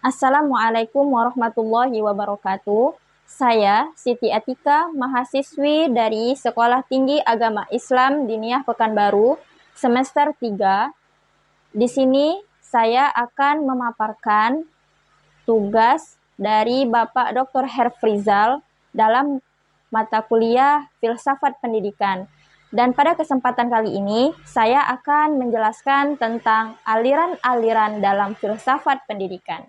Assalamualaikum warahmatullahi wabarakatuh. Saya Siti Atika, mahasiswi dari Sekolah Tinggi Agama Islam Diniyah Pekanbaru, semester 3. Di sini saya akan memaparkan tugas dari Bapak Dr. Herfrizal dalam mata kuliah Filsafat Pendidikan. Dan pada kesempatan kali ini, saya akan menjelaskan tentang aliran-aliran dalam filsafat pendidikan.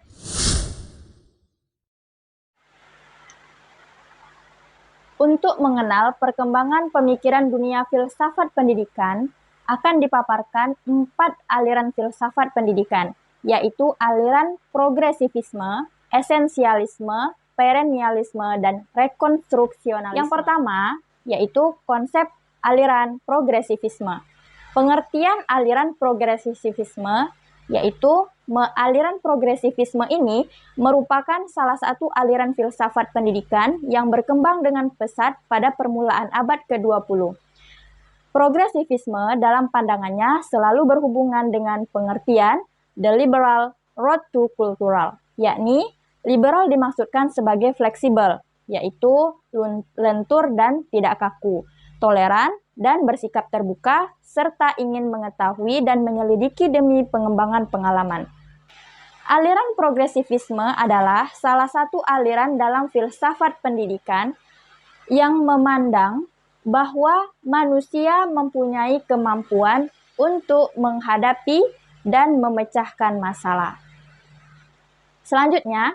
Untuk mengenal perkembangan pemikiran dunia filsafat pendidikan, akan dipaparkan 4 aliran filsafat pendidikan, yaitu aliran progresivisme, esensialisme, perennialisme, dan rekonstruksionalisme. Yang pertama, yaitu konsep aliran progresivisme. Pengertian aliran progresivisme yaitu aliran progresivisme ini merupakan salah satu aliran filsafat pendidikan yang berkembang dengan pesat pada permulaan abad ke-20. Progresivisme dalam pandangannya selalu berhubungan dengan pengertian the liberal road to cultural, yakni liberal dimaksudkan sebagai fleksibel, yaitu lentur dan tidak kaku, toleran dan bersikap terbuka, serta ingin mengetahui dan menyelidiki demi pengembangan pengalaman. Aliran progresivisme adalah salah satu aliran dalam filsafat pendidikan yang memandang bahwa manusia mempunyai kemampuan untuk menghadapi dan memecahkan masalah. Selanjutnya,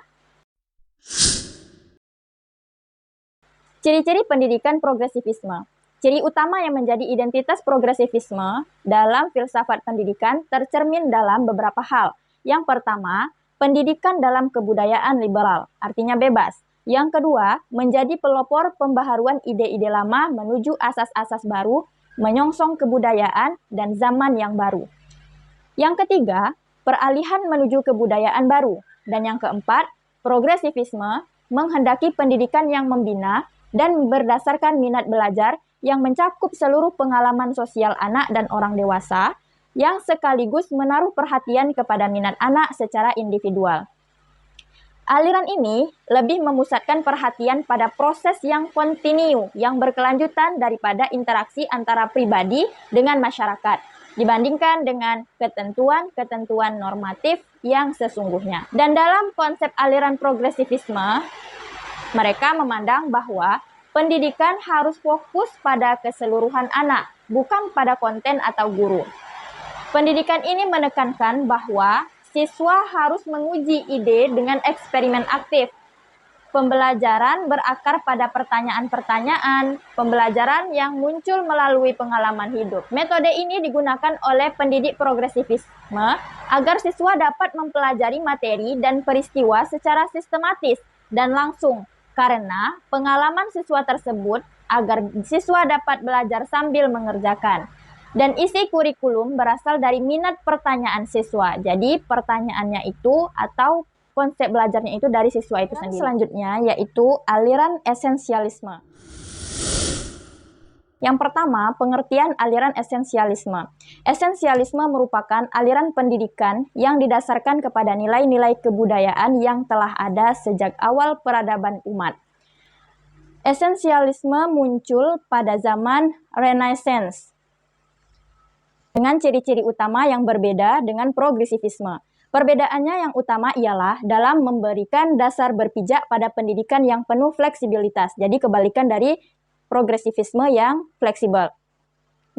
ciri-ciri pendidikan progresivisme. Ciri utama yang menjadi identitas progresivisme dalam filsafat pendidikan tercermin dalam beberapa hal. Yang pertama, pendidikan dalam kebudayaan liberal, artinya bebas. Yang kedua, menjadi pelopor pembaharuan ide-ide lama menuju asas-asas baru, menyongsong kebudayaan dan zaman yang baru. Yang ketiga, peralihan menuju kebudayaan baru. Dan yang keempat, progresivisme menghendaki pendidikan yang membina dan berdasarkan minat belajar yang mencakup seluruh pengalaman sosial anak dan orang dewasa, yang sekaligus menaruh perhatian kepada minat anak secara individual. Aliran ini lebih memusatkan perhatian pada proses yang kontinu, yang berkelanjutan daripada interaksi antara pribadi dengan masyarakat, dibandingkan dengan ketentuan-ketentuan normatif yang sesungguhnya. Dan dalam konsep aliran progresivisme, mereka memandang bahwa pendidikan harus fokus pada keseluruhan anak, bukan pada konten atau guru. Pendidikan ini menekankan bahwa siswa harus menguji ide dengan eksperimen aktif. Pembelajaran berakar pada pertanyaan-pertanyaan, pembelajaran yang muncul melalui pengalaman hidup. Metode ini digunakan oleh pendidik progresivisme agar siswa dapat mempelajari materi dan peristiwa secara sistematis dan langsung, karena pengalaman siswa tersebut agar siswa dapat belajar sambil mengerjakan. Dan isi kurikulum berasal dari minat pertanyaan siswa. Jadi pertanyaannya itu atau konsep belajarnya itu dari siswa itu sendiri. Selanjutnya yaitu aliran esensialisme. Yang pertama, pengertian aliran esensialisme. Esensialisme merupakan aliran pendidikan yang didasarkan kepada nilai-nilai kebudayaan yang telah ada sejak awal peradaban umat. Esensialisme muncul pada zaman Renaissance dengan ciri-ciri utama yang berbeda dengan progresivisme. Perbedaannya yang utama ialah dalam memberikan dasar berpijak pada pendidikan yang penuh fleksibilitas. Jadi kebalikan dari progresivisme yang fleksibel.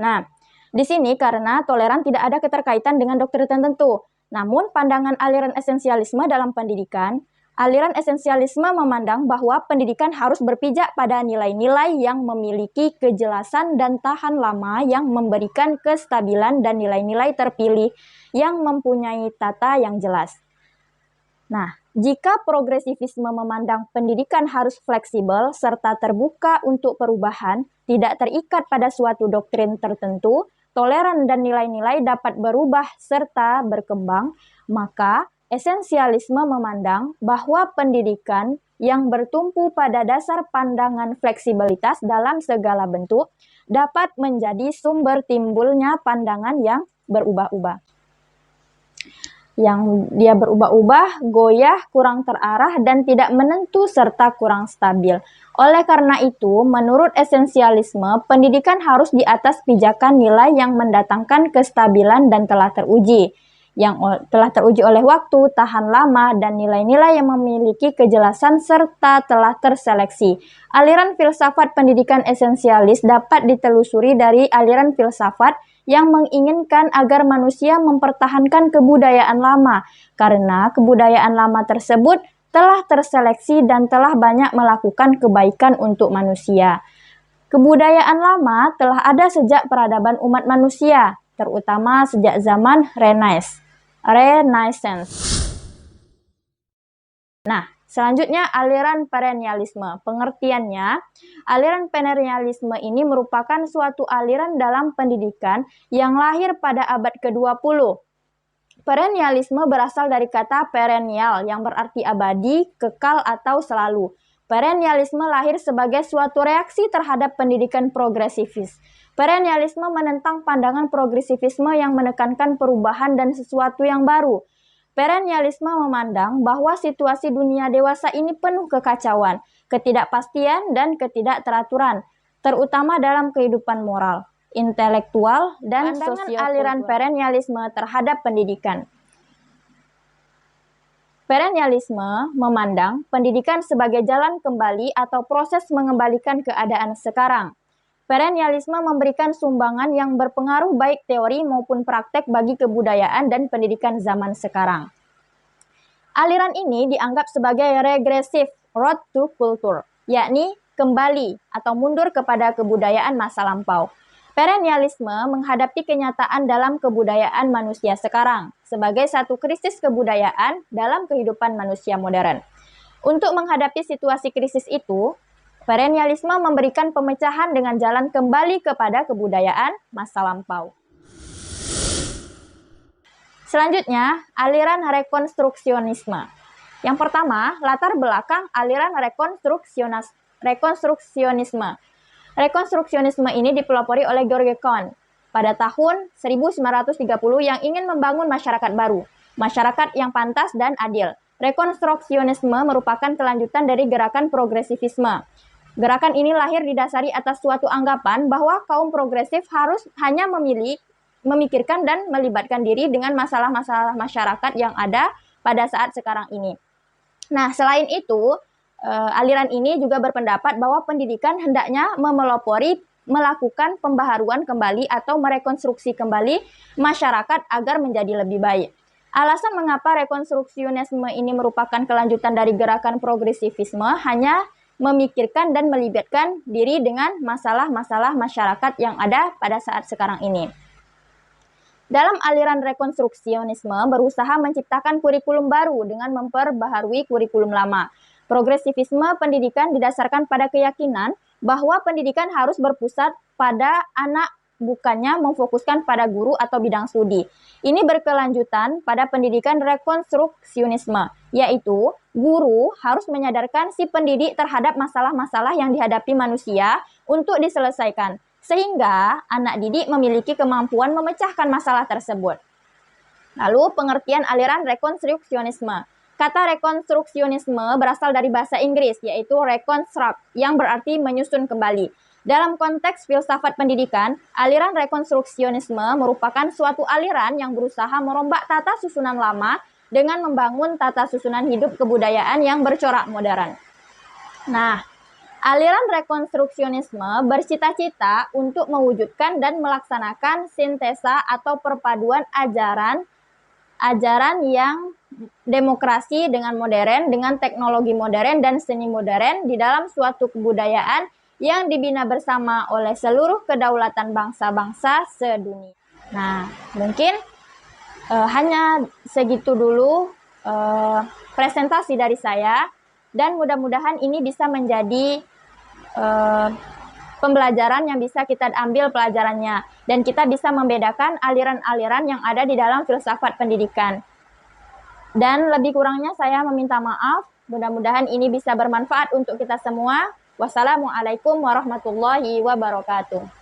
Nah, di sini karena toleran tidak ada keterkaitan dengan doktrin tertentu. Namun pandangan aliran esensialisme dalam pendidikan, aliran esensialisme memandang bahwa pendidikan harus berpijak pada nilai-nilai yang memiliki kejelasan dan tahan lama yang memberikan kestabilan dan nilai-nilai terpilih yang mempunyai tata yang jelas. Nah, jika progresivisme memandang pendidikan harus fleksibel serta terbuka untuk perubahan, tidak terikat pada suatu doktrin tertentu, toleran dan nilai-nilai dapat berubah serta berkembang, maka esensialisme memandang bahwa pendidikan yang bertumpu pada dasar pandangan fleksibilitas dalam segala bentuk dapat menjadi sumber timbulnya pandangan yang berubah-ubah. yang dia berubah-ubah, goyah, kurang terarah, dan tidak menentu serta kurang stabil. Oleh karena itu, menurut esensialisme, pendidikan harus di atas pijakan nilai yang mendatangkan kestabilan dan telah teruji, yang telah teruji oleh waktu, tahan lama, dan nilai-nilai yang memiliki kejelasan serta telah terseleksi. Aliran filsafat pendidikan esensialis dapat ditelusuri dari aliran filsafat yang menginginkan agar manusia mempertahankan kebudayaan lama, karena kebudayaan lama tersebut telah terseleksi dan telah banyak melakukan kebaikan untuk manusia. Kebudayaan lama telah ada sejak peradaban umat manusia, terutama sejak zaman Renaissance. Nah, selanjutnya aliran perennialisme. Pengertiannya, aliran perennialisme ini merupakan suatu aliran dalam pendidikan yang lahir pada abad ke-20. Perennialisme berasal dari kata perennial yang berarti abadi, kekal atau selalu. Perennialisme lahir sebagai suatu reaksi terhadap pendidikan progresivis. Perennialisme menentang pandangan progresivisme yang menekankan perubahan dan sesuatu yang baru. Perennialisme memandang bahwa situasi dunia dewasa ini penuh kekacauan, ketidakpastian, dan ketidakteraturan, terutama dalam kehidupan moral, intelektual, dan sosial. Aliran perennialisme terhadap pendidikan. Perennialisme memandang pendidikan sebagai jalan kembali atau proses mengembalikan keadaan sekarang. Perennialisme memberikan sumbangan yang berpengaruh baik teori maupun praktek bagi kebudayaan dan pendidikan zaman sekarang. Aliran ini dianggap sebagai regressive road to culture, yakni kembali atau mundur kepada kebudayaan masa lampau. Perennialisme menghadapi kenyataan dalam kebudayaan manusia sekarang sebagai satu krisis kebudayaan dalam kehidupan manusia modern. Untuk menghadapi situasi krisis itu, perennialisme memberikan pemecahan dengan jalan kembali kepada kebudayaan masa lampau. Selanjutnya, aliran rekonstruksionisme. Yang pertama, latar belakang aliran rekonstruksionisme. Rekonstruksionisme ini dipelopori oleh George Kahn pada tahun 1930 yang ingin membangun masyarakat baru, masyarakat yang pantas dan adil. Rekonstruksionisme merupakan kelanjutan dari gerakan progresivisme. Gerakan ini lahir didasari atas suatu anggapan bahwa kaum progresif harus hanya memikirkan dan melibatkan diri dengan masalah-masalah masyarakat yang ada pada saat sekarang ini. Nah, selain itu, aliran ini juga berpendapat bahwa pendidikan hendaknya melakukan pembaharuan kembali atau merekonstruksi kembali masyarakat agar menjadi lebih baik. Alasan mengapa rekonstruksionisme ini merupakan kelanjutan dari gerakan progresivisme hanya memikirkan dan melibatkan diri dengan masalah-masalah masyarakat yang ada pada saat sekarang ini. Dalam aliran rekonstruksionisme berusaha menciptakan kurikulum baru dengan memperbaharui kurikulum lama. Progresivisme pendidikan didasarkan pada keyakinan bahwa pendidikan harus berpusat pada anak, bukannya memfokuskan pada guru atau bidang studi. Ini berkelanjutan pada pendidikan rekonstruksionisme, yaitu guru harus menyadarkan si pendidik terhadap masalah-masalah yang dihadapi manusia untuk diselesaikan, sehingga anak didik memiliki kemampuan memecahkan masalah tersebut. Lalu pengertian aliran rekonstruksionisme. Kata rekonstruksionisme berasal dari bahasa Inggris, yaitu reconstruct, yang berarti menyusun kembali. Dalam konteks filsafat pendidikan, aliran rekonstruksionisme merupakan suatu aliran yang berusaha merombak tata susunan lama dengan membangun tata susunan hidup kebudayaan yang bercorak modern. Nah, aliran rekonstruksionisme bercita-cita untuk mewujudkan dan melaksanakan sintesa atau perpaduan ajaran yang demokrasi dengan modern, dengan teknologi modern dan seni modern di dalam suatu kebudayaan yang dibina bersama oleh seluruh kedaulatan bangsa-bangsa sedunia. Nah, mungkin hanya segitu dulu presentasi dari saya, dan mudah-mudahan ini bisa menjadi pembelajaran yang bisa kita ambil pelajarannya, dan kita bisa membedakan aliran-aliran yang ada di dalam filsafat pendidikan. Dan lebih kurangnya saya meminta maaf, mudah-mudahan ini bisa bermanfaat untuk kita semua. Wassalamualaikum warahmatullahi wabarakatuh.